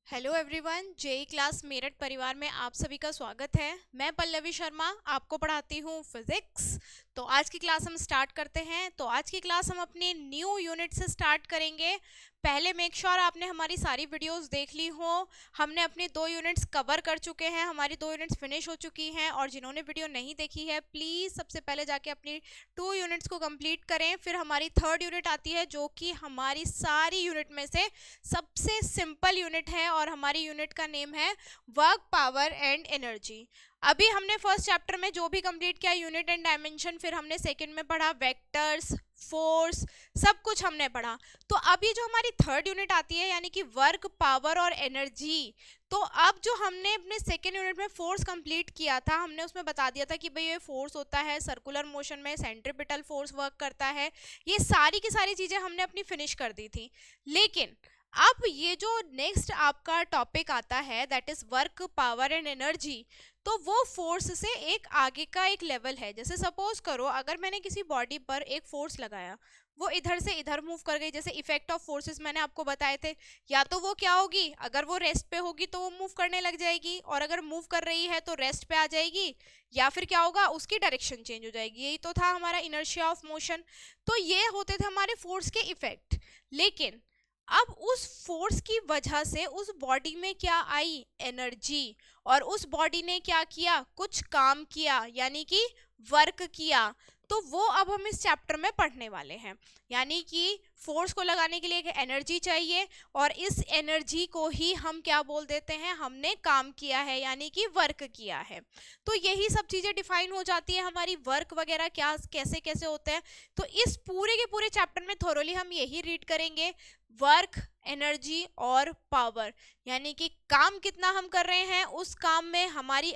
Hello everyone, JE class Meerut परिवार में आप सभी का स्वागत है। मैं पल्लवी शर्मा आपको पढ़ाती हूँ फिजिक्स। तो आज की क्लास हम स्टार्ट करते हैं। तो आज की क्लास हम अपने न्यू यूनिट से स्टार्ट करेंगे। पहले मेक श्योर आपने हमारी सारी वीडियोस देख ली हो। हमने अपनी 2 यूनिट्स कवर कर चुके हैं, हमारी 2 यूनिट्स फिनिश हो चुकी हैं। और जिन्होंने वीडियो नहीं देखी है प्लीज़ सबसे पहले जाके अपनी 2 यूनिट्स को कंप्लीट करें। फिर हमारी 3rd यूनिट आती है जो कि हमारी सारी यूनिट में से सबसे सिंपल यूनिट है और हमारी यूनिट का नेम है वर्क, पावर एंड एनर्जी। अभी हमने फर्स्ट चैप्टर में जो भी कंप्लीट किया यूनिट एंड डायमेंशन, फिर हमने सेकंड में पढ़ा वेक्टर्स, फोर्स, सब कुछ हमने पढ़ा। तो अब ये जो हमारी 3rd यूनिट आती है यानी कि वर्क, पावर और एनर्जी, तो अब जो हमने अपने सेकेंड यूनिट में फोर्स कंप्लीट किया था, हमने उसमें बता दिया था कि भाई ये फोर्स होता है सर्कुलर मोशन में, सेंट्रीपिटल फोर्स वर्क करता है। ये सारी की सारी चीजें हमने अपनी फिनिश कर दी थी। लेकिन अब ये जो नेक्स्ट आपका टॉपिक आता है that is work, power and energy, तो वो फोर्स से एक आगे का एक लेवल है। जैसे सपोज करो अगर मैंने किसी बॉडी पर एक फोर्स लगाया, वो इधर से इधर मूव कर गई, जैसे इफेक्ट ऑफ फोर्सेस मैंने आपको बताए थे। या तो वो क्या होगी, अगर वो रेस्ट पे होगी तो वो मूव करने लग जाएगी, और अगर मूव कर रही है तो रेस्ट पे आ जाएगी, या फिर क्या होगा उसकी डायरेक्शन चेंज हो जाएगी। यही तो था हमारा इनर्शिया ऑफ मोशन। तो ये होते थे हमारे फोर्स के इफेक्ट। लेकिन अब उस फोर्स की वजह से उस बॉडी में क्या आई, एनर्जी, और उस बॉडी ने क्या किया, कुछ काम किया यानी कि वर्क किया। तो वो अब हम इस चैप्टर में पढ़ने वाले हैं। यानी कि फोर्स को लगाने के लिए एक एनर्जी चाहिए, और इस एनर्जी को ही हम क्या बोल देते हैं, हमने काम किया है यानी कि वर्क किया है। तो यही सब चीजें डिफाइन हो जाती है हमारी, वर्क वगैरह क्या कैसे कैसे होते हैं। तो इस पूरे के पूरे चैप्टर में थोरोली हम यही रीड करेंगे, वर्क, एनर्जी और पावर। यानी कि काम कितना हम कर रहे हैं, उस काम में हमारी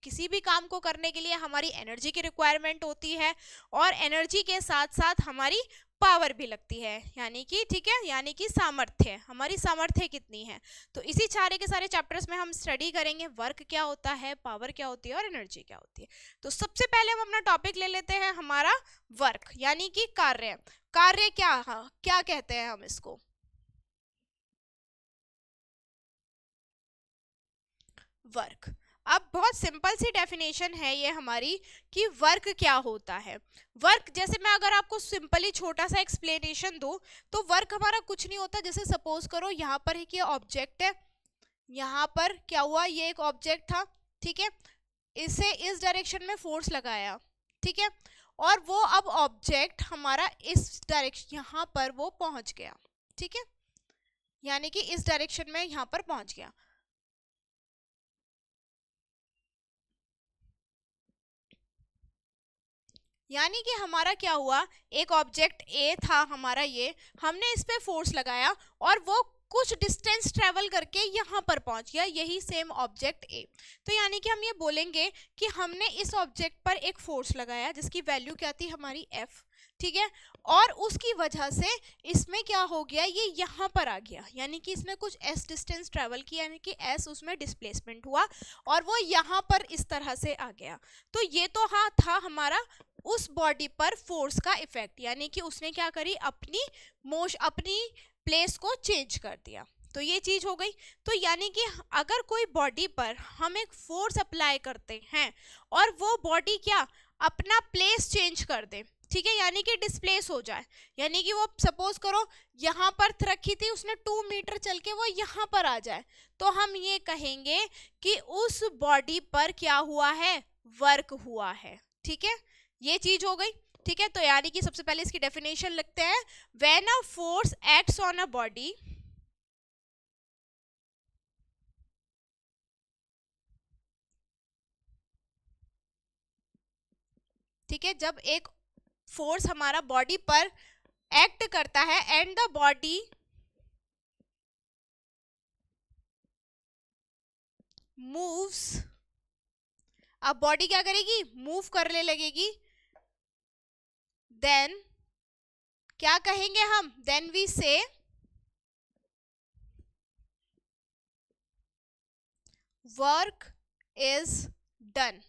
किसी भी काम को करने के लिए हमारी एनर्जी की रिक्वायरमेंट होती है, और एनर्जी के साथ साथ हमारी पावर भी लगती है, यानी कि ठीक है, यानी कि सामर्थ्य, हमारी सामर्थ्य कितनी है। तो इसी सारे के सारे चैप्टर्स में हम स्टडी करेंगे वर्क क्या होता है, पावर क्या होती है और एनर्जी क्या होती है। तो सबसे पहले हम अपना टॉपिक ले लेते हैं हमारा वर्क यानी कि कार्य। कार्य क्या, हाँ, क्या कहते हैं हम इसको, वर्क। अब बहुत सिंपल सी डेफिनेशन है ये हमारी कि वर्क क्या होता है। वर्क जैसे मैं अगर आपको सिंपली छोटा सा एक्सप्लेनेशन दूं, तो वर्क हमारा कुछ नहीं होता। जैसे सपोज करो यहाँ पर एक ये ऑब्जेक्ट है, यहाँ पर क्या हुआ, ये एक ऑब्जेक्ट था, ठीक है, इसे इस डायरेक्शन में फोर्स लगाया, ठीक है, और वो अब ऑब्जेक्ट हमारा इस डायरेक्शन यहाँ पर वो पहुंच गया, ठीक है, यानी कि इस डायरेक्शन में यहाँ पर पहुंच गया। यानी कि हमारा क्या हुआ, एक ऑब्जेक्ट ए था हमारा, ये हमने इस पे फोर्स लगाया और वो कुछ डिस्टेंस ट्रेवल करके यहाँ पर पहुंच गया, यही सेम ऑब्जेक्ट ए। तो यानी कि हम ये बोलेंगे कि हमने इस ऑब्जेक्ट पर एक फोर्स लगाया जिसकी वैल्यू क्या थी हमारी एफ, ठीक है, और उसकी वजह से इसमें क्या हो गया, ये यहाँ पर आ गया, यानी कि इसने कुछ एस डिस्टेंस ट्रेवल किया, यानी कि एस उसमें डिस्प्लेसमेंट हुआ और वो यहाँ पर इस तरह से आ गया। तो ये तो हाँ था हमारा उस बॉडी पर फोर्स का इफेक्ट, यानी कि उसने क्या करी, अपनी प्लेस को चेंज कर दिया। तो ये चीज हो गई। तो यानी कि अगर कोई बॉडी पर हम एक फोर्स अप्लाई करते हैं और वो बॉडी क्या अपना प्लेस चेंज कर दे, ठीक है, यानी कि डिस्प्लेस हो जाए, यानी कि वो सपोज करो यहाँ पर रखी थी, उसने 2 मीटर चल के वो यहाँ पर आ जाए, तो हम ये कहेंगे कि उस बॉडी पर क्या हुआ है, वर्क हुआ है, ठीक है, ये चीज हो गई, ठीक है। तो यानी कि सबसे पहले इसकी डेफिनेशन लिखते हैं, when a force acts on a body, ठीक है, जब एक फोर्स हमारा बॉडी पर एक्ट करता है एंड द बॉडी मूव्स, अब बॉडी क्या करेगी, मूव करने लगेगी, देन क्या कहेंगे हम, देन वी से वर्क इज डन,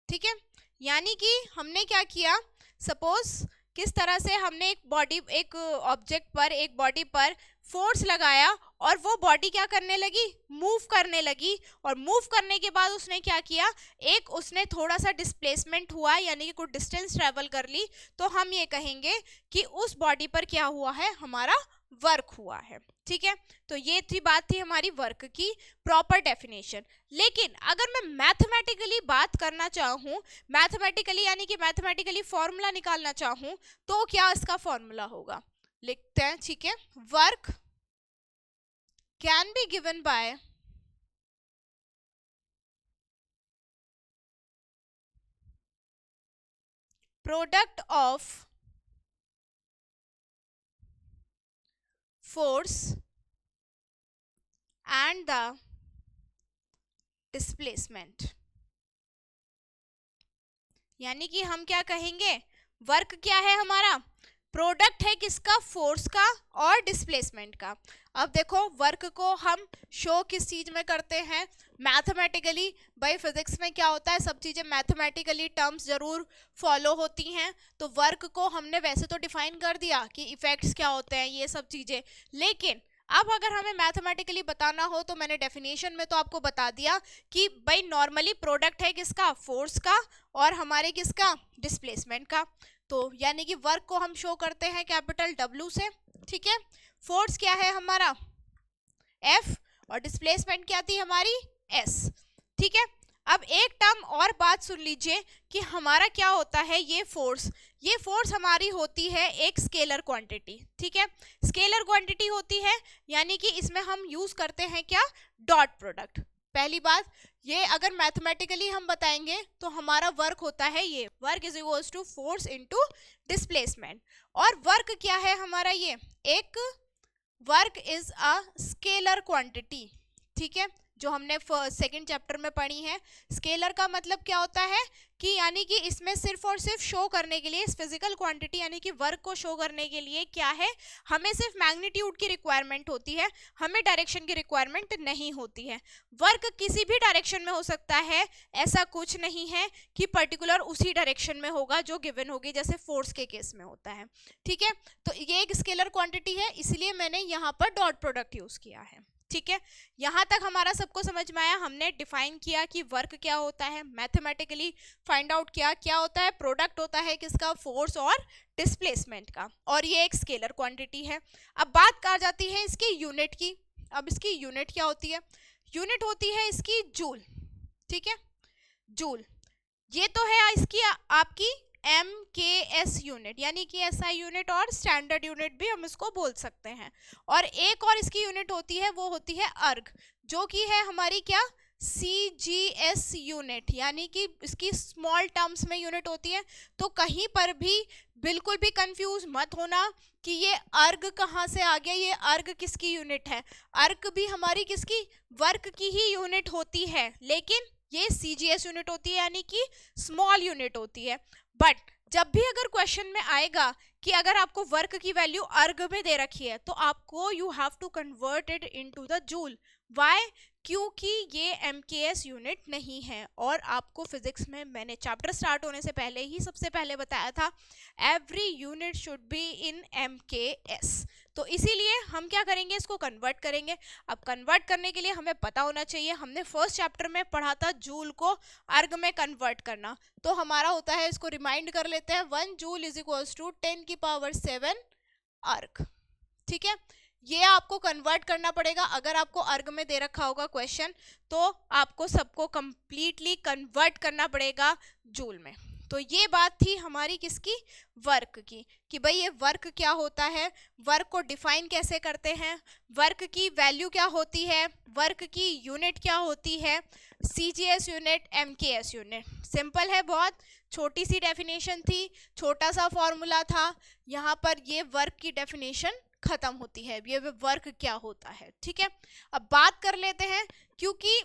ठीक है। यानी कि हमने क्या किया, सपोज किस तरह से हमने एक ऑब्जेक्ट पर, एक बॉडी पर फोर्स लगाया और वो बॉडी क्या करने लगी, मूव करने लगी, और मूव करने के बाद उसने क्या किया, एक उसने थोड़ा सा डिस्प्लेसमेंट हुआ, यानी कि कुछ डिस्टेंस ट्रेवल कर ली, तो हम ये कहेंगे कि उस बॉडी पर क्या हुआ है, हमारा वर्क हुआ है। ठीक है, तो ये बात थी हमारी वर्क की प्रॉपर डेफिनेशन। लेकिन अगर मैं मैथमेटिकली बात करना चाहूँ, मैथमेटिकली यानी कि मैथमेटिकली फॉर्मूला निकालना चाहूँ, तो क्या इसका फॉर्मूला होगा, लिखते हैं। ठीक है, work can be given by product of force and the displacement। यानी कि हम क्या कहेंगे, वर्क क्या है हमारा, प्रोडक्ट है किसका, फोर्स का और डिस्प्लेसमेंट का। अब देखो वर्क को हम शो किस चीज में करते हैं, मैथमेटिकली। भाई फिजिक्स में क्या होता है, सब चीजें मैथमेटिकली टर्म्स जरूर फॉलो होती हैं। तो वर्क को हमने वैसे तो डिफाइन कर दिया कि इफेक्ट्स क्या होते हैं, ये सब चीजें, लेकिन अब अगर हमें मैथमेटिकली बताना हो तो मैंने डेफिनेशन में तो आपको बता दिया कि भाई नॉर्मली प्रोडक्ट है किसका, फोर्स का और हमारे किसका, डिस्प्लेसमेंट का। तो यानी कि वर्क को हम शो करते हैं कैपिटल W से। ठीक है, फोर्स क्या है हमारा F और डिस्प्लेसमेंट क्या थी हमारी S। ठीक है, अब एक टर्म और बात सुन लीजिए कि हमारा क्या होता है, ये फोर्स हमारी होती है एक स्केलर क्वांटिटी। ठीक है, स्केलर क्वांटिटी होती है, यानी कि इसमें हम यूज करते हैं क्या, डॉट प्रोडक्ट। पहली बात ये, अगर मैथमेटिकली हम बताएंगे तो हमारा वर्क होता है ये, work is equals to force into displacement. और वर्क क्या है हमारा, ये एक work is a scalar quantity. ठीक है, जो हमने सेकंड चैप्टर में पढ़ी है। स्केलर का मतलब क्या होता है कि यानी कि इसमें सिर्फ और सिर्फ शो करने के लिए, इस फिजिकल क्वांटिटी यानी कि वर्क को शो करने के लिए क्या है, हमें सिर्फ मैग्नीट्यूड की रिक्वायरमेंट होती है, हमें डायरेक्शन की रिक्वायरमेंट नहीं होती है। वर्क किसी भी डायरेक्शन में हो सकता है, ऐसा कुछ नहीं है कि पर्टिकुलर उसी डायरेक्शन में होगा जो गिवन होगी, जैसे फोर्स के केस में होता है। ठीक है, तो ये एक स्केलर क्वांटिटी है, इसलिए मैंने यहाँ पर डॉट प्रोडक्ट यूज किया है। ठीक है, यहां तक हमारा सबको समझ में आया। हमने डिफाइन किया कि वर्क क्या होता है, मैथमेटिकली फाइंड आउट किया क्या होता है, प्रोडक्ट होता है किसका, फोर्स और डिस्प्लेसमेंट का, और ये एक स्केलर क्वांटिटी है। अब बात कर जाती है इसकी यूनिट की। अब इसकी यूनिट क्या होती है, यूनिट होती है इसकी जूल। ठीक है, जूल, ये तो है इसकी आपकी MKS यूनिट, यानी कि SI यूनिट और स्टैंडर्ड यूनिट भी हम इसको बोल सकते हैं। और एक और इसकी यूनिट होती है, वो होती है अर्ग, जो कि है हमारी क्या, CGS यूनिट, यानी कि इसकी स्मॉल टर्म्स में यूनिट होती है। तो कहीं पर भी बिल्कुल भी कंफ्यूज मत होना कि ये अर्ग कहाँ से आ गया, ये अर्ग किसकी यूनिट है। अर्ग भी हमारी किसकी, वर्क की ही यूनिट होती है, लेकिन ये CGS यूनिट होती है, यानी कि स्मॉल यूनिट होती है। बट जब भी अगर क्वेश्चन में आएगा कि अगर आपको वर्क की वैल्यू अर्ग में दे रखी है, तो आपको you have to convert it into the joule. Why, क्योंकि ये MKS यूनिट नहीं है। और आपको फिजिक्स में मैंने चैप्टर स्टार्ट होने से पहले ही सबसे पहले बताया था, every unit should be in MKS। तो इसीलिए हम क्या करेंगे, इसको कन्वर्ट करेंगे। अब कन्वर्ट करने के लिए हमें पता होना चाहिए, हमने फर्स्ट चैप्टर में पढ़ा था जूल को अर्ग में कन्वर्ट करना। तो हमारा होता है, इसको रिमाइंड कर लेते हैं, 1 जूल इज इक्वल्स टू 10⁻7 अर्ग। ठीक है, ये आपको कन्वर्ट करना पड़ेगा। अगर आपको अर्ग में दे रखा होगा क्वेश्चन, तो आपको सबको कंप्लीटली कन्वर्ट करना पड़ेगा जूल में। तो ये बात थी हमारी किसकी, वर्क की, कि भाई ये वर्क क्या होता है, वर्क को डिफाइन कैसे करते हैं, वर्क की वैल्यू क्या होती है, वर्क की यूनिट क्या होती है, CGS unit, MKS unit. Simple है बहुत, छोटी सी डेफिनेशन थी, छोटा सा फॉर्मूला था। यहाँ पर ये वर्क की डेफिनेशन खत्म होती है, ये वर्क क्या होता है। ठीक है, अब बात कर लेते हैं, क्योंकि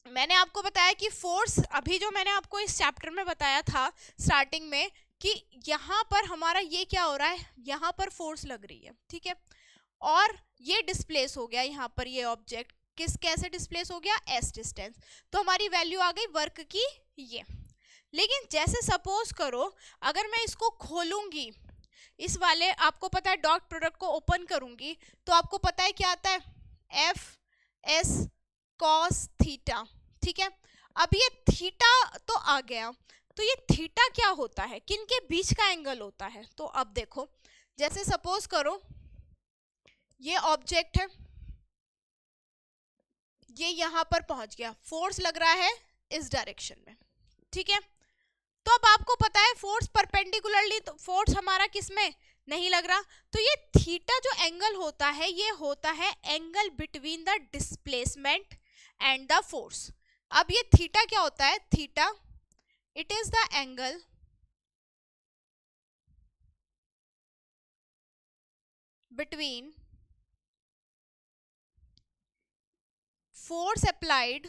मैंने आपको बताया कि फोर्स, अभी जो मैंने आपको इस चैप्टर में बताया था स्टार्टिंग में, कि यहाँ पर हमारा ये क्या हो रहा है, यहाँ पर फोर्स लग रही है। ठीक है, और ये डिस्प्लेस हो गया, यहाँ पर ये ऑब्जेक्ट कैसे डिस्प्लेस हो गया, S डिस्टेंस। तो हमारी वैल्यू आ गई वर्क की ये। लेकिन जैसे सपोज करो अगर मैं इसको खोलूंगी, इस वाले आपको पता है डॉट प्रोडक्ट को ओपन करूंगी, तो आपको पता है क्या आता है, एफ एस कॉस थीटा, ठीक है। अब ये थीटा तो आ गया, तो ये थीटा क्या होता है, किन के बीच का एंगल होता है। तो अब देखो, जैसे सपोज करो ये ऑब्जेक्ट है, ये यहां पर पहुंच गया, फोर्स लग रहा है इस डायरेक्शन में, ठीक है। तो अब आपको पता है फोर्स परपेंडिकुलरली, तो फोर्स हमारा किस में नहीं लग रहा, तो ये थीटा जो एंगल होता है ये होता है angle between the displacement and the force. अब ये थीटा क्या होता है, theta it is the angle between force applied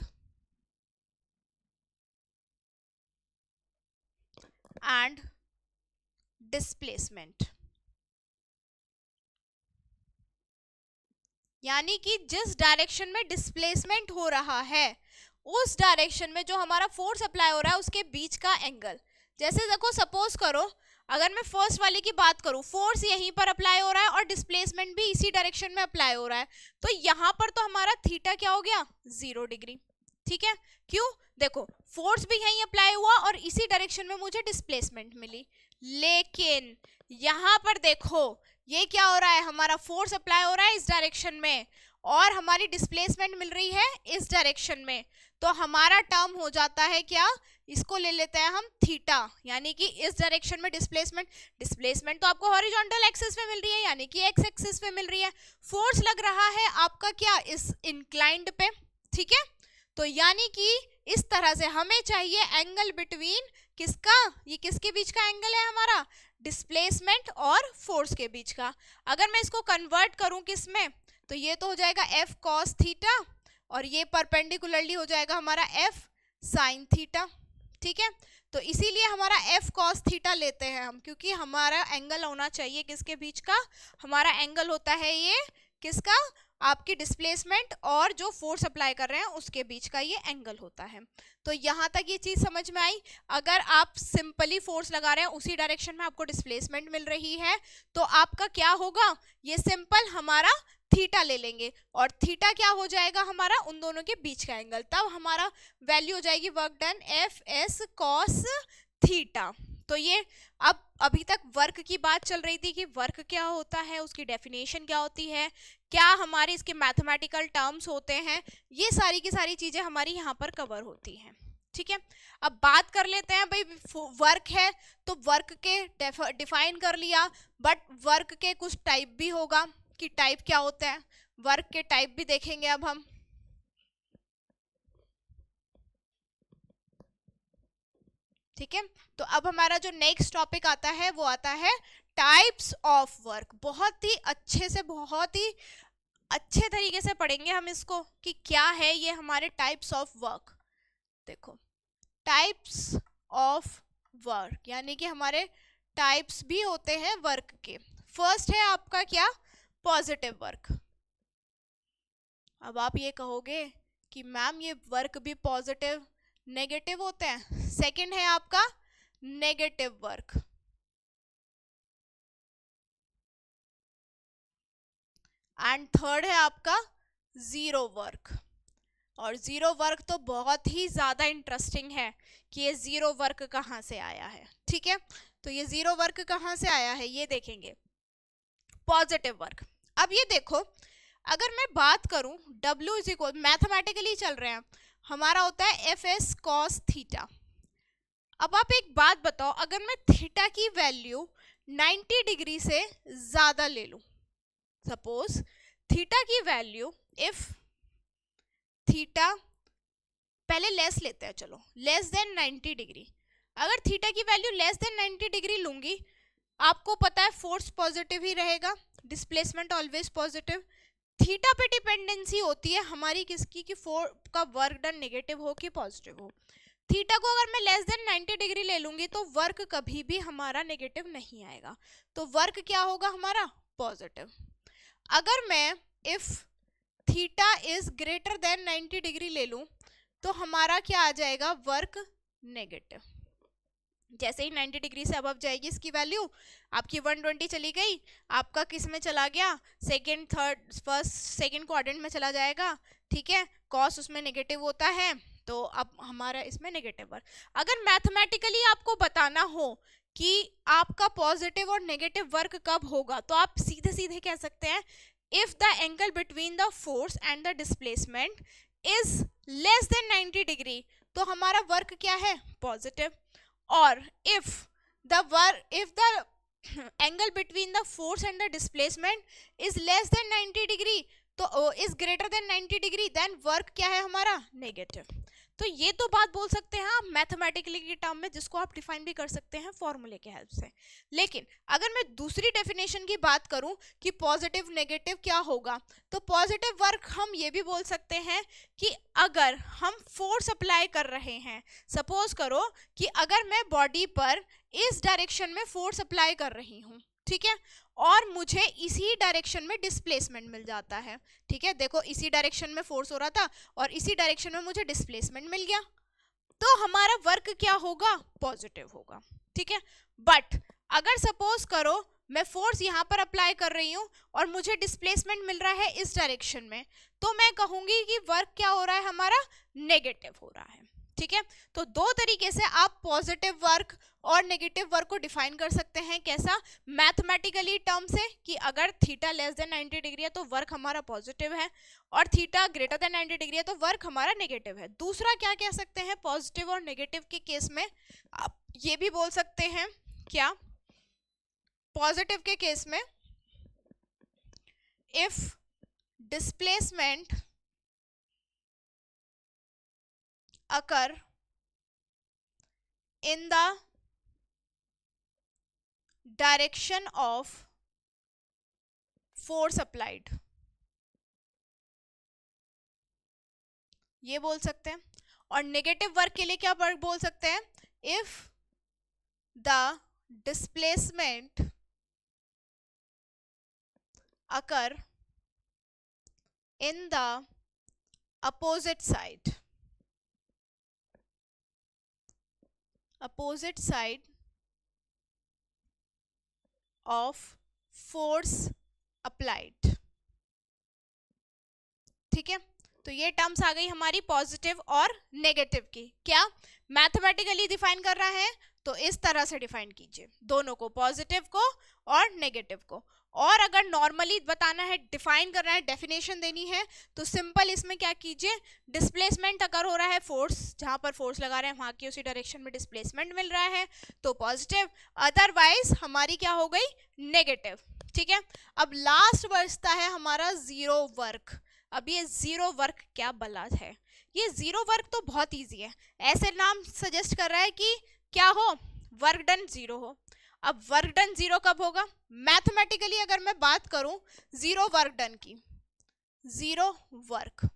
and displacement. यानी कि जिस डायरेक्शन में डिस्प्लेसमेंट हो रहा है उस डायरेक्शन में जो हमारा फोर्स अप्लाई हो रहा है उसके बीच का एंगल। जैसे देखो सपोज करो अगर मैं फर्स्ट वाले की बात करूं, फोर्स यहीं पर अप्लाई हो रहा है और डिस्प्लेसमेंट भी इसी डायरेक्शन में अप्लाई हो रहा है, तो यहां पर तो हमारा थीटा क्या हो गया, 0 डिग्री, ठीक है। क्यों, देखो फोर्स भी यहीं अप्लाई हुआ और इसी डायरेक्शन में मुझे डिस्प्लेसमेंट मिली। लेकिन यहां पर देखो ये क्या हो रहा है, हमारा फोर्स अप्लाई हो रहा है इस डायरेक्शन में और हमारी डिस्प्लेसमेंट मिल रही है इस डायरेक्शन में, तो हमारा टर्म हो जाता है क्या, इसको ले लेते हैं हम थीटा, यानी कि इस डायरेक्शन में डिस्प्लेसमेंट तो आपको हॉरिजॉन्टल एक्सिस में मिल रही है, यानी कि एक्स एक्सिस पे मिल रही है। फोर्स लग रहा है आपका क्या, इस इंक्लाइंड पे, ठीक है। तो यानी कि इस तरह से हमें चाहिए एंगल बिटवीन किसका, ये किसके बीच का एंगल है हमारा, डिस्प्लेसमेंट और फोर्स के बीच का। अगर मैं इसको कन्वर्ट करूं किस में, तो ये तो हो जाएगा एफ कॉस थीटा और ये परपेंडिकुलरली हो जाएगा हमारा एफ साइन थीटा, ठीक है। तो इसीलिए हमारा एफ कॉस थीटा लेते हैं हम, क्योंकि हमारा एंगल होना चाहिए किसके बीच का, हमारा एंगल होता है ये किसका, आपकी डिस्प्लेसमेंट और जो फोर्स अप्लाई कर रहे हैं उसके बीच का ये एंगल होता है। तो यहाँ तक ये चीज समझ में आई। अगर आप सिंपली फोर्स लगा रहे हैं उसी डायरेक्शन में आपको डिस्प्लेसमेंट मिल रही है, तो आपका क्या होगा, ये सिंपल हमारा थीटा ले लेंगे और थीटा क्या हो जाएगा हमारा, उन दोनों के बीच का एंगल, तब हमारा वैल्यू हो जाएगी work done F S cos theta. तो ये अब अभी तक वर्क की बात चल रही थी कि वर्क क्या होता है, उसकी डेफिनेशन क्या होती है, क्या हमारे इसके मैथमेटिकल टर्म्स होते हैं, ये सारी की सारी चीजें हमारी यहाँ पर कवर होती हैं, ठीक है। अब बात कर लेते हैं भाई, वर्क है तो वर्क के डिफाइन कर लिया, बट वर्क के कुछ टाइप भी होगा कि टाइप क्या होता है, वर्क के टाइप भी देखेंगे अब हम। ठीक है, तो अब हमारा जो नेक्स्ट टॉपिक आता है वो आता है टाइप्स ऑफ वर्क। बहुत ही अच्छे से, बहुत ही अच्छे तरीके से पढ़ेंगे हम इसको कि क्या है ये हमारे टाइप्स ऑफ वर्क। देखो टाइप्स ऑफ वर्क यानी कि हमारे टाइप्स भी होते हैं वर्क के। फर्स्ट है आपका क्या, पॉजिटिव वर्क। अब आप ये कहोगे कि मैम ये वर्क भी पॉजिटिव नेगेटिव होते हैं। सेकंड है आपका नेगेटिव वर्क, एंड थर्ड है आपका जीरो वर्क। और जीरो वर्क तो बहुत ही ज्यादा इंटरेस्टिंग है कि ये जीरो वर्क कहाँ से आया है, ठीक है। तो ये जीरो वर्क कहाँ से आया है ये देखेंगे। पॉजिटिव वर्क, अब ये देखो अगर मैं बात करूं W इज इक्वल, मैथमेटिकली चल रहे हैं, हमारा होता है एफ एस कॉस थीटा। अब आप एक बात बताओ, अगर मैं थीटा की वैल्यू 90 डिग्री से ज्यादा ले लूं, सपोज थीटा की वैल्यू इफ थीटा, पहले लेस लेते हैं, चलो लेस देन 90 डिग्री, अगर थीटा की वैल्यू लेस देन 90 डिग्री लूंगी, आपको पता है फोर्स पॉजिटिव ही रहेगा, डिस्प्लेसमेंट ऑलवेज पॉजिटिव। थीटा पे डिपेंडेंसी होती है हमारी किसकी, कि फोर का वर्क डन नेगेटिव हो कि पॉजिटिव हो। थीटा को अगर मैं लेस देन 90 डिग्री ले लूंगी तो वर्क कभी भी हमारा नेगेटिव नहीं आएगा, तो वर्क क्या होगा हमारा पॉजिटिव। अगर मैं if theta is greater than 90 degree ले लूं तो हमारा क्या आ जाएगा, वर्क नेगेटिव। जैसे ही 90 डिग्री से अबव जाएगी इसकी वैल्यू, आपकी 120 चली गई, आपका किस में चला गया, second third first second quadrant में चला जाएगा, ठीक है, कॉस उसमें नेगेटिव होता है, तो अब हमारा इसमें नेगेटिव वर्क। अगर मैथमेटिकली आपको बताना हो कि आपका पॉजिटिव और नेगेटिव वर्क कब होगा, तो आप सीधे सीधे कह सकते हैं if the angle between the force and the displacement is less than 90 degree, तो हमारा वर्क क्या है, पॉजिटिव। और if the angle between the force and the displacement is less than 90 degree, तो is greater than 90 degree, then work क्या है हमारा, negative. तो ये तो बात बोल सकते हैं आप मैथमेटिकली की टर्म में, जिसको आप डिफाइन भी कर सकते हैं फॉर्मूले के हेल्प से। लेकिन अगर मैं दूसरी डेफिनेशन की बात करूं कि पॉजिटिव नेगेटिव क्या होगा, तो पॉजिटिव वर्क हम ये भी बोल सकते हैं कि अगर हम फोर्स अप्लाई कर रहे हैं, सपोज करो कि अगर मैं बॉडी पर इस डायरेक्शन में फोर्स अप्लाई कर रही हूँ, ठीक है, और मुझे इसी डायरेक्शन में डिस्प्लेसमेंट मिल जाता है, ठीक है, देखो इसी डायरेक्शन में फोर्स हो रहा था और इसी डायरेक्शन में मुझे डिस्प्लेसमेंट मिल गया, तो हमारा वर्क क्या होगा, पॉजिटिव होगा, ठीक है। बट अगर सपोज करो मैं फोर्स यहाँ पर अप्लाई कर रही हूँ और मुझे डिस्प्लेसमेंट मिल रहा है इस डायरेक्शन में, तो मैं कहूंगी कि वर्क क्या हो रहा है, हमारा नेगेटिव हो रहा है, ठीक है। तो दो तरीके से आप पॉजिटिव वर्क और नेगेटिव वर्क को डिफाइन कर सकते हैं, कैसा, मैथमेटिकली टर्म से कि अगर थीटा लेस देन 90 डिग्री है तो वर्क हमारा पॉजिटिव है, और थीटा ग्रेटर देन 90 डिग्री है तो वर्क हमारा नेगेटिव है। दूसरा क्या कह सकते हैं, पॉजिटिव और नेगेटिव के केस में आप ये भी बोल सकते हैं, क्या, पॉजिटिव के केस में if displacement occur in the direction of force applied, ये बोल सकते हैं। और नेगेटिव वर्क के लिए क्या वर्क बोल सकते हैं, if the displacement occur in the opposite side of force applied, ठीक है। तो ये टर्म्स आ गई हमारी पॉजिटिव और नेगेटिव की, क्या मैथमेटिकली डिफाइन कर रहा है, तो इस तरह से डिफाइन कीजिए दोनों को, पॉजिटिव को और नेगेटिव को। और अगर नॉर्मली बताना है, डिफाइन करना है, डेफिनेशन देनी है, तो सिंपल इसमें क्या कीजिए, डिस्प्लेसमेंट अगर हो रहा है, फोर्स जहां पर फोर्स लगा रहे हैं वहां की उसी डायरेक्शन में डिस्प्लेसमेंट मिल रहा है तो पॉजिटिव, अदरवाइज हमारी क्या हो गई, नेगेटिव, ठीक है। अब लास्ट बचता है हमारा जीरो वर्क। अब ये जीरो वर्क क्या बला है, ये जीरो वर्क तो बहुत इजी है, ऐसे नाम सजेस्ट कर रहा है कि क्या हो, वर्क डन जीरो हो। अब वर्क डन जीरो कब होगा, मैथमेटिकली अगर मैं बात करूं जीरो वर्क डन की, जीरो वर्क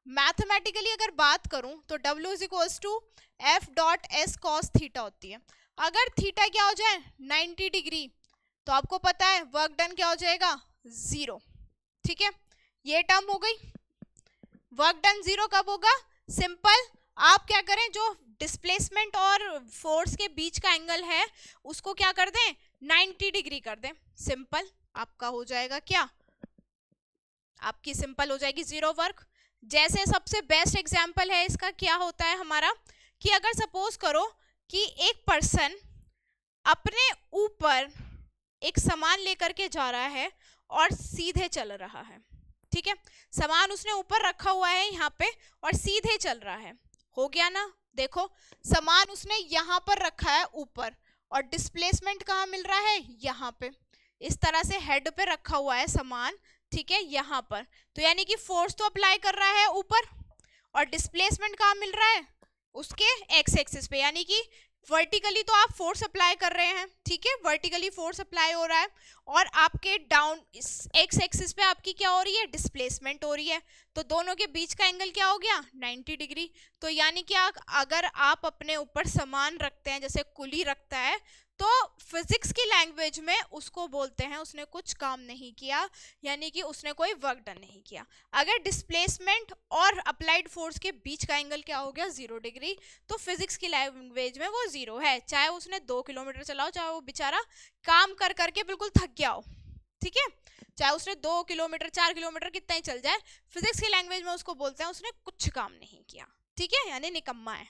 मैथमेटिकली अगर बात करूं तो W is equals to F dot S cos theta होती है। अगर थीटा क्या हो जाए 90 डिग्री, तो आपको पता है वर्क डन क्या हो जाएगा, जीरो, ठीक है। ये टर्म हो गई। वर्क डन जीरो कब होगा, सिंपल, आप क्या करें, जो डिस्प्लेसमेंट और फोर्स के बीच का एंगल है उसको क्या कर दें, 90 डिग्री कर दें, सिंपल आपका हो जाएगा क्या, आपकी सिंपल हो जाएगी जीरो वर्क। जैसे सबसे बेस्ट एग्जांपल है इसका क्या होता है हमारा, कि अगर सपोज करो कि एक पर्सन अपने ऊपर एक सामान लेकर के जा रहा है और सीधे चल रहा है, ठीक है, सामान उसने ऊपर रखा हुआ है यहाँ पे और सीधे चल रहा है, हो गया ना। देखो सामान उसने यहाँ पर रखा है ऊपर और डिस्प्लेसमेंट कहाँ मिल रहा है, यहाँ पे, इस तरह से हेड पे रखा हुआ है सामान, ठीक है, यहाँ पर, तो यानी कि फोर्स तो अप्लाई कर रहा है ऊपर और डिस्प्लेसमेंट कहाँ मिल रहा है, उसके एक्स एक्सिस पे, यानी कि वर्टिकली तो आप फोर्स अप्लाई कर रहे हैं, ठीक है, वर्टिकली फोर्स अप्लाई हो रहा है और आपके डाउन एक्स एक्सिस पे आपकी क्या हो रही है, डिस्प्लेसमेंट हो रही है, तो दोनों के बीच का एंगल क्या हो गया, 90 डिग्री। तो यानी कि अगर आप अपने ऊपर सामान रखते हैं, जैसे कुली रखता है, तो फिजिक्स की लैंग्वेज में उसको बोलते हैं उसने कुछ काम नहीं किया, यानी कि उसने कोई वर्क डन नहीं किया। अगर डिस्प्लेसमेंट और अप्लाइड फोर्स के बीच का एंगल क्या हो गया 0 डिग्री, तो फिजिक्स की लैंग्वेज में वो 0 है, चाहे उसने 2 किलोमीटर चलाओ, चाहे वो बेचारा काम कर करके बिल्कुल थक गया हो, ठीक है, चाहे उसने 2 किलोमीटर 4 किलोमीटर कितना ही चल जाए, फिजिक्स की लैंग्वेज में उसको बोलते हैं उसने कुछ काम नहीं किया, ठीक है, यानी निकम्मा है।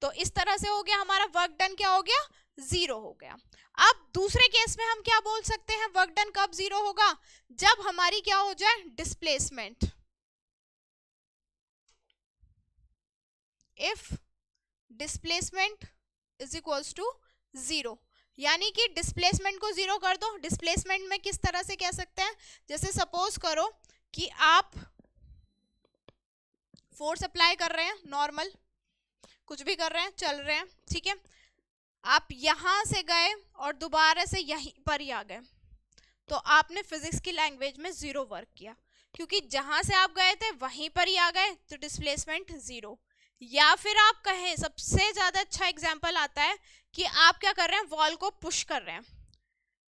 तो इस तरह से हो गया हमारा वर्क डन क्या हो गया 0 हो गया। अब दूसरे केस में हम क्या बोल सकते हैं, वर्क डन कब 0 होगा, जब हमारी क्या हो जाए displacement, if displacement is equals to 0, यानी कि डिस्प्लेसमेंट को 0 कर दो। डिस्प्लेसमेंट में किस तरह से कह सकते हैं, जैसे सपोज करो कि आप फोर्स अप्लाई कर रहे हैं, नॉर्मल कुछ भी कर रहे हैं, चल रहे हैं, ठीक है, आप यहां से गए और दोबारा से यहीं पर ही आ गए, तो आपने फिजिक्स की लैंग्वेज में 0 वर्क किया, क्योंकि जहां से आप गए थे वहीं पर ही आ गए, तो डिस्प्लेसमेंट 0। या फिर आप कहें, सबसे ज्यादा अच्छा एग्जांपल आता है कि आप क्या कर रहे हैं, वॉल को पुश कर रहे हैं,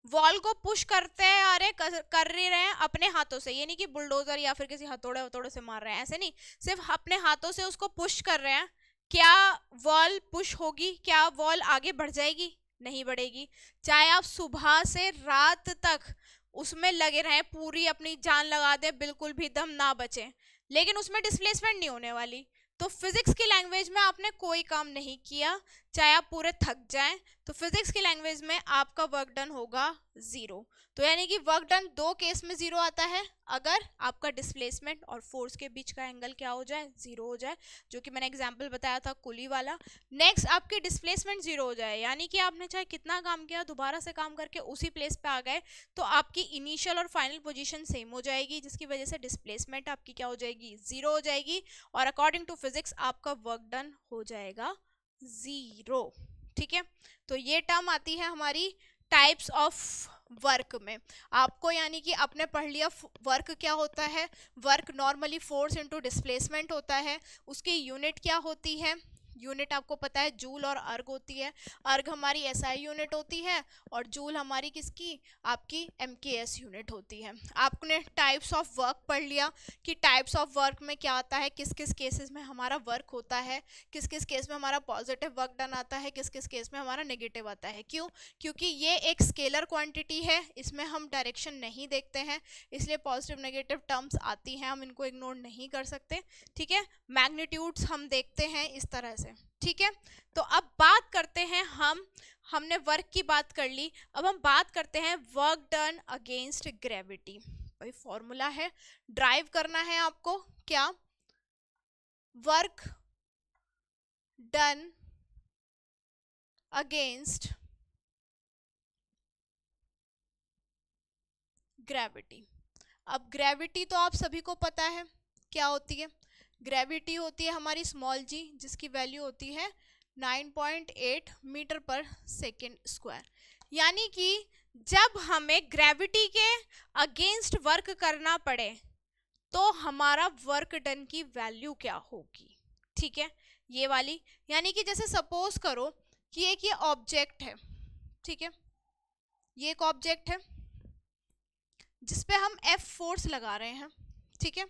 वॉल को पुश करते हैं, अरे कर रहे हैं अपने हाथों से, ये नहीं कि बुलडोजर या फिर किसी हथौड़े से मार रहे हैं, ऐसे नहीं, सिर्फ अपने हाथों से उसको पुश कर रहे हैं। क्या वॉल पुश होगी, क्या वॉल आगे बढ़ जाएगी, नहीं बढ़ेगी, चाहे आप सुबह से रात तक उसमें लगे रहें, पूरी अपनी जान लगा दे, बिल्कुल भी दम ना बचे, लेकिन उसमें डिस्प्लेसमेंट नहीं होने वाली। तो फिजिक्स की लैंग्वेज में आपने कोई काम नहीं किया, चाहे आप पूरे थक जाएं, तो फिजिक्स की लैंग्वेज में आपका वर्क डन होगा 0। तो यानी कि वर्क डन दो केस में 0 आता है, अगर आपका डिस्प्लेसमेंट और फोर्स के बीच का एंगल क्या हो जाए 0 हो जाए, जो कि मैंने एग्जांपल बताया था कुली वाला। नेक्स्ट आपकी डिस्प्लेसमेंट 0 हो जाए, यानी कि आपने चाहे कितना काम किया, दोबारा से काम करके उसी प्लेस पे आ गए, तो आपकी इनिशियल और फाइनल पोजीशन सेम हो जाएगी, जिसकी वजह से डिस्प्लेसमेंट आपकी क्या हो जाएगी 0 हो जाएगी, और अकॉर्डिंग टू फिजिक्स आपका वर्क डन हो जाएगा 0, ठीक है। तो ये टर्म आती है हमारी टाइप्स ऑफ वर्क में। आपको यानी कि आपने पढ़ लिया वर्क क्या होता है, work normally force into displacement होता है, उसकी यूनिट क्या होती है, यूनिट आपको पता है जूल और अर्ग होती है, अर्ग हमारी एसआई यूनिट होती है और जूल हमारी किसकी, आपकी एमकेएस यूनिट होती है। आपने टाइप्स ऑफ वर्क पढ़ लिया कि टाइप्स ऑफ वर्क में क्या आता है, किस किस केसेस में हमारा वर्क होता है, किस किस केस में हमारा पॉजिटिव वर्क डन आता है, किस किस केस में हमारा नेगेटिव आता है। क्यों, क्योंकि ये एक स्केलर क्वांटिटी है, इसमें हम डायरेक्शन नहीं देखते हैं, इसलिए पॉजिटिव नेगेटिव टर्म्स आती हैं, हम इनको इग्नोर नहीं कर सकते, ठीक है। मैग्नीट्यूड्स हम देखते हैं इस तरह से, ठीक है। तो अब बात करते हैं हमने वर्क की बात कर ली, अब हम बात करते हैं वर्क डन अगेंस्ट ग्रेविटी। भाई फॉर्मूला है, ड्राइव करना है आपको, क्या, वर्क डन अगेंस्ट ग्रेविटी। अब ग्रेविटी तो आप सभी को पता है क्या होती है, ग्रेविटी होती है हमारी स्मॉल जी, जिसकी वैल्यू होती है 9.8 मीटर पर सेकेंड स्क्वायर। यानी कि जब हमें ग्रेविटी के अगेंस्ट वर्क करना पड़े तो हमारा वर्क डन की वैल्यू क्या होगी, ठीक है, ये वाली। यानी कि जैसे सपोज करो कि एक ये ऑब्जेक्ट है, ठीक है, ये एक ऑब्जेक्ट है जिसपे हम F फोर्स लगा रहे हैं, ठीक है,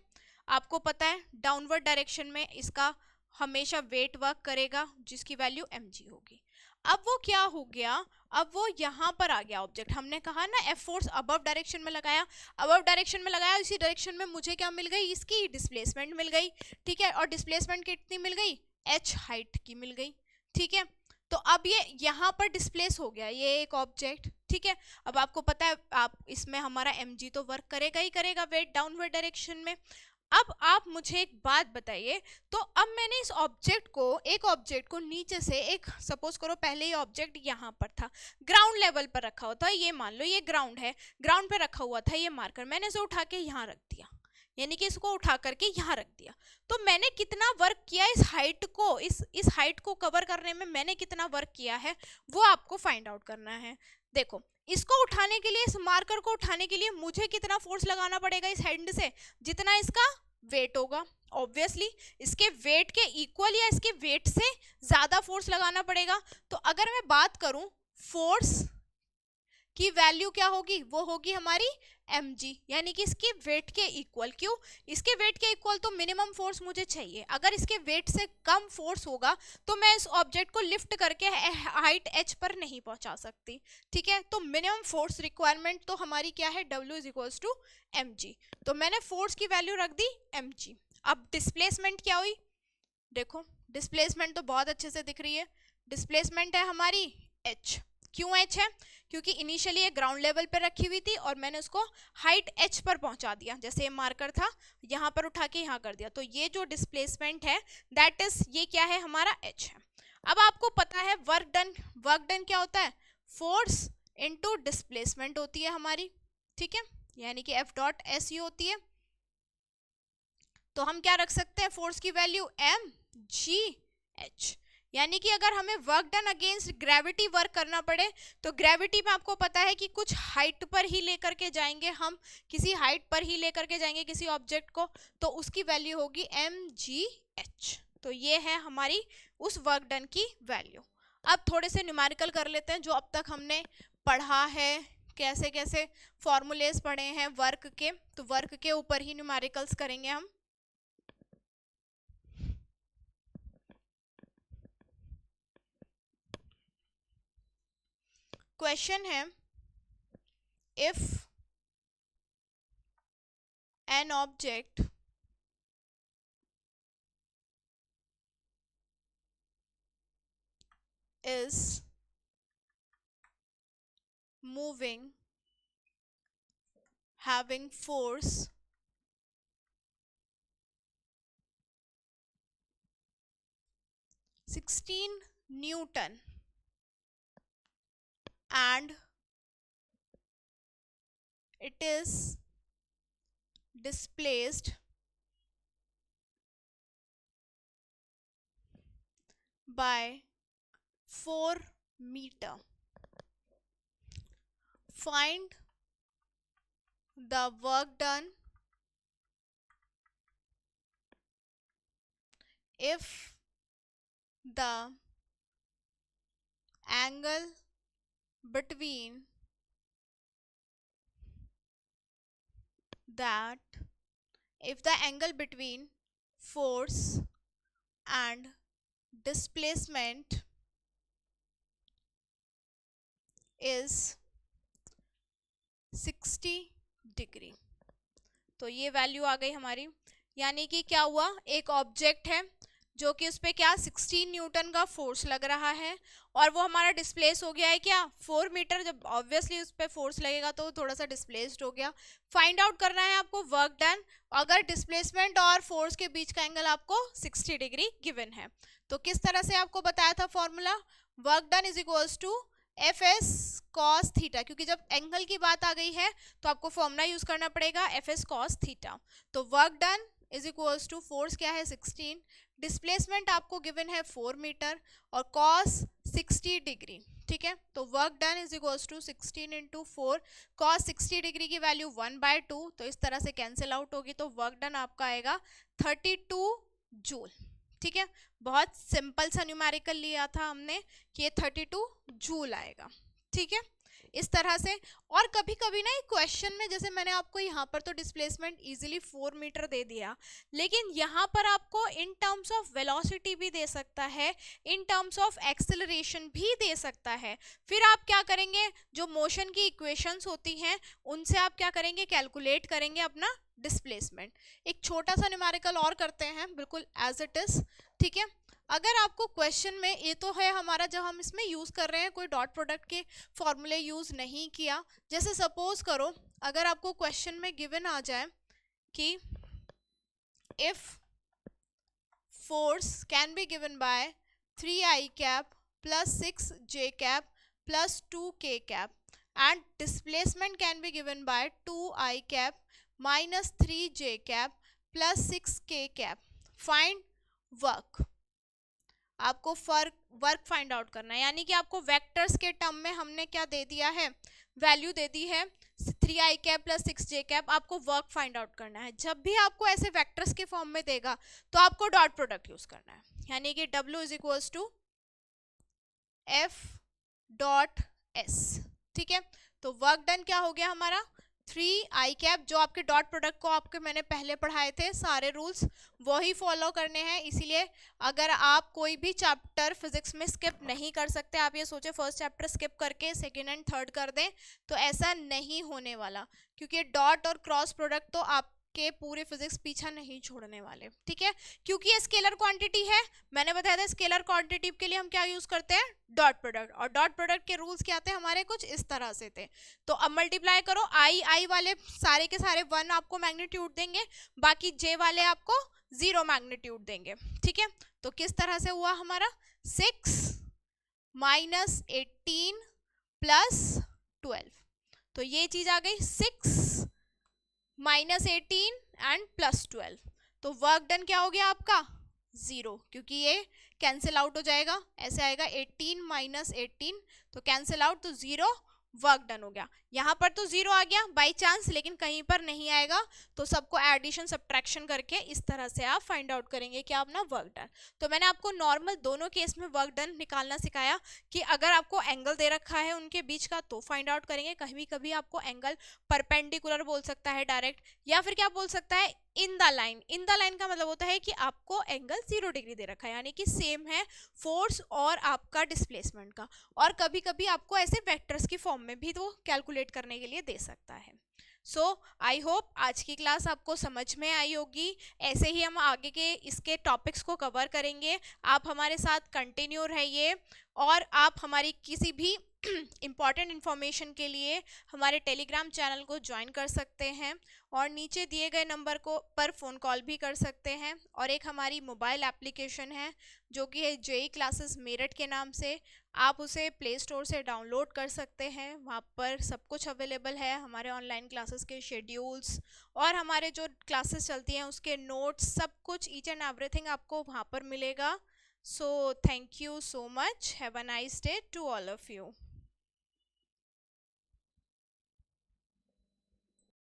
आपको पता है डाउनवर्ड डायरेक्शन में इसका हमेशा वेट वर्क करेगा, जिसकी वैल्यू mg होगी। अब वो क्या हो गया, अब वो यहाँ पर आ गया ऑब्जेक्ट, हमने कहा ना F फोर्स अबव डायरेक्शन में लगाया, अबव डायरेक्शन में लगाया, इसी डायरेक्शन में मुझे क्या मिल गई, इसकी डिस्प्लेसमेंट मिल गई, ठीक है, और डिस्प्लेसमेंट कितनी मिल गई, h हाइट की मिल गई, ठीक है। तो अब ये यहाँ पर डिस्प्लेस हो गया, ये एक ऑब्जेक्ट, ठीक है। अब आपको पता है आप इसमें हमारा mg तो वर्क करेगा ही करेगा वेट डाउनवर्ड डायरेक्शन में। अब आप मुझे एक बात बताइए, तो अब मैंने इस एक ऑब्जेक्ट को नीचे से, एक सपोज करो पहले ये ऑब्जेक्ट यहाँ पर था, ग्राउंड लेवल पर रखा हुआ था, ये मान लो ये ग्राउंड है, ग्राउंड पे रखा हुआ था ये मार्कर, मैंने इसे उठा के यहाँ रख दिया, यानी कि इसको उठा करके यहाँ रख दिया, तो मैंने कितना वर्क किया इस हाइट को, इस हाइट को कवर करने में मैंने कितना वर्क किया है, वो आपको फाइंड आउट करना है। देखो इसको उठाने के लिए, इस मार्कर को उठाने के लिए मुझे कितना फोर्स लगाना पड़ेगा इस हैंड से, जितना इसका वेट होगा, ऑब्वियसली इसके वेट के इक्वल या इसके वेट से ज्यादा फोर्स लगाना पड़ेगा। तो अगर मैं बात करूं फोर्स की वैल्यू क्या होगी, वो होगी हमारी mg, यानी कि इसके वेट के इक्वल। क्यों, इसके वेट के इक्वल तो मिनिमम फोर्स मुझे चाहिए। अगर इसके वेट से कम फोर्स होगा तो मैं इस ऑब्जेक्ट को लिफ्ट करके हाइट h पर नहीं पहुंचा सकती। ठीक है, तो मिनिमम फोर्स रिक्वायरमेंट तो हमारी क्या है, W is equals to mg। तो मैंने फोर्स की वैल्यू रख दी mg। अब डिस्प्लेसमेंट क्या हुई, देखो डिस्प्लेसमेंट तो बहुत अच्छे से दिख रही है। डिस्प्लेसमेंट है हमारी h। क्यों h है, क्योंकि इनिशियली ये ग्राउंड लेवल पर रखी हुई थी और मैंने उसको हाइट h पर पहुंचा दिया। जैसे ये मार्कर था, यहाँ पर उठा के यहाँ कर दिया, तो ये जो डिस्प्लेसमेंट है दैट इज, ये क्या है, हमारा h है। अब आपको पता है वर्क डन, वर्क डन क्या होता है, फोर्स इनटू डिस्प्लेसमेंट होती है हमारी। ठीक है, यानी कि F डॉट एस ही होती है। तो हम क्या रख सकते हैं, फोर्स की वैल्यू mgh। यानी कि अगर हमें work done against gravity work करना पड़े तो ग्रेविटी में आपको पता है कि कुछ हाइट पर ही लेकर के जाएंगे, हम किसी हाइट पर ही लेकर के जाएंगे किसी ऑब्जेक्ट को, तो उसकी वैल्यू होगी mgh। तो ये है हमारी उस वर्क डन की वैल्यू। अब थोड़े से न्यूमेरिकल कर लेते हैं जो अब तक हमने पढ़ा है, कैसे कैसे फॉर्मूलेस पढ़े हैं वर्क के, तो वर्क के ऊपर ही न्यूमेरिकल्स करेंगे हम। क्वेश्चन है, if an object is moving having force 16 Newton and it is displaced by 4 meter. Find the work done if the angle between force and displacement is 60 degree. तो ये value आ गई हमारी। यानी कि क्या हुआ, एक ऑब्जेक्ट है जो कि उस पर क्या 16 न्यूटन का फोर्स लग रहा है और वो हमारा डिस्प्लेस हो गया है क्या 4 मीटर। जब ऑब्वियसली उस पर फोर्स लगेगा तो थोड़ा सा डिस्प्लेस्ड हो गया। फाइंड आउट करना है आपको वर्क डन, अगर डिस्प्लेसमेंट और फोर्स के बीच का एंगल आपको 60 डिग्री गिवन है। तो किस तरह से आपको बताया था formula, work done is equals to F S cos theta, क्योंकि जब एंगल की बात आ गई है तो आपको फॉर्मूला यूज करना पड़ेगा एफ एस कॉस थीटा। तो work done is equals to force क्या है 16, डिस्प्लेसमेंट आपको गिवन है 4 मीटर और कॉस 60 डिग्री। ठीक है, तो work done is equals to 16 into 4, cos 60 degree की वैल्यू 1/2, तो इस तरह से कैंसिल आउट होगी, तो वर्क डन आपका आएगा 32 जूल। ठीक है, बहुत सिंपल सा न्यूमेरिकल लिया था हमने कि ये 32 जूल आएगा। ठीक है, इस तरह से। और कभी कभी ना एक क्वेश्चन में, जैसे मैंने आपको यहाँ पर तो डिस्प्लेसमेंट इजीली 4 मीटर दे दिया, लेकिन यहाँ पर आपको इन टर्म्स ऑफ वेलोसिटी भी दे सकता है, इन टर्म्स ऑफ एक्सेलरेशन भी दे सकता है। फिर आप क्या करेंगे, जो मोशन की इक्वेशंस होती हैं उनसे आप क्या करेंगे, कैलकुलेट करेंगे अपना डिस्प्लेसमेंट। एक छोटा सा न्यूमेरिकल और करते हैं बिल्कुल एज इट इज। ठीक है, अगर आपको क्वेश्चन में, ये तो है हमारा जब हम इसमें यूज कर रहे हैं कोई डॉट प्रोडक्ट के फॉर्मूले यूज नहीं किया। जैसे सपोज करो अगर आपको क्वेश्चन में गिवन आ जाए कि if force can be given by 3i cap plus 6j cap plus 2k cap and displacement can be given by 2i cap minus 3j cap plus 6k cap. Find work. आपको work find out करना है, यानी कि आपको vectors के term में हमने क्या दे दिया है, वैल्यू दे दी है 3i cap plus 6j cap. आपको वर्क फाइंड आउट करना है। जब भी आपको ऐसे वेक्टर्स के फॉर्म में देगा तो आपको डॉट प्रोडक्ट यूज करना है, यानी कि W is equals to F dot S. ठीक है, तो वर्क डन क्या हो गया हमारा 3 i कैप। जो आपके डॉट प्रोडक्ट को आपके मैंने पहले पढ़ाए थे सारे रूल्स वही फॉलो करने हैं, इसीलिए अगर आप कोई भी चैप्टर फिजिक्स में स्किप नहीं कर सकते, आप ये सोचे फर्स्ट चैप्टर स्किप करके सेकेंड एंड थर्ड कर दें, तो ऐसा नहीं होने वाला, क्योंकि डॉट और क्रॉस प्रोडक्ट तो आपके पूरे फिजिक्स पीछा नहीं छोड़ने वाले। ठीक है, क्योंकि ये स्केलर क्वांटिटी है, मैंने बताया था स्केलर क्वांटिटी के लिए हम क्या यूज करते हैं, डॉट प्रोडक्ट। और डॉट प्रोडक्ट के रूल्स क्या थे हमारे, कुछ इस तरह से थे। तो अब मल्टीप्लाई करो, आई वाले सारे के सारे 1 आपको मैग्नीट्यूड देंगे, बाकी जे वाले आपको 0 मैग्नीट्यूड देंगे। ठीक है, तो किस तरह से हुआ हमारा 6 माइनस 18 प्लस 12, तो ये चीज आ गई 6 माइनस 18 एंड प्लस 12। तो वर्क डन क्या हो गया आपका 0, क्योंकि ये कैंसिल आउट हो जाएगा, ऐसे आएगा 18 माइनस 18, तो कैंसिल आउट, तो 0 वर्क डन हो गया। यहाँ पर तो 0 आ गया बाई चांस, लेकिन कहीं पर नहीं आएगा, तो सबको एडिशन सब्ट्रैक्शन करके इस तरह से आप फाइंड आउट करेंगे कि अपना वर्क डन। तो मैंने आपको नॉर्मल दोनों केस में वर्क डन निकालना सिखाया कि अगर आपको एंगल दे रखा है उनके बीच का तो फाइंड आउट करेंगे, कभी कभी आपको एंगल परपेंडिकुलर बोल सकता है डायरेक्ट, या फिर क्या बोल सकता है in the line. In the line का मतलब होता है कि आपको एंगल 0 डिग्री दे रखा है, यानी कि सेम है फोर्स और आपका डिस्प्लेसमेंट का। और कभी कभी आपको ऐसे वेक्टर्स की फॉर्म में भी तो कैलकुलेट करने के लिए दे सकता है। सो आई होप आज की क्लास आपको समझ में आई होगी। ऐसे ही हम आगे के इसके टॉपिक्स को कवर करेंगे, आप हमारे साथ कंटिन्यू रहिए, और आप हमारी किसी भी इम्पॉर्टेंट इन्फॉर्मेशन के लिए हमारे टेलीग्राम चैनल को ज्वाइन कर सकते हैं, और नीचे दिए गए नंबर को पर फ़ोन कॉल भी कर सकते हैं। और एक हमारी मोबाइल एप्लीकेशन है जो कि है जेई क्लासेस मेरठ के नाम से, आप उसे प्ले स्टोर से डाउनलोड कर सकते हैं। वहाँ पर सब कुछ अवेलेबल है, हमारे ऑनलाइन क्लासेस के शेड्यूल्स और हमारे जो क्लासेस चलती हैं उसके नोट्स, सब कुछ ईच एंड एवरीथिंग आपको वहाँ पर मिलेगा। So thank you so much, have a nice day to all of you.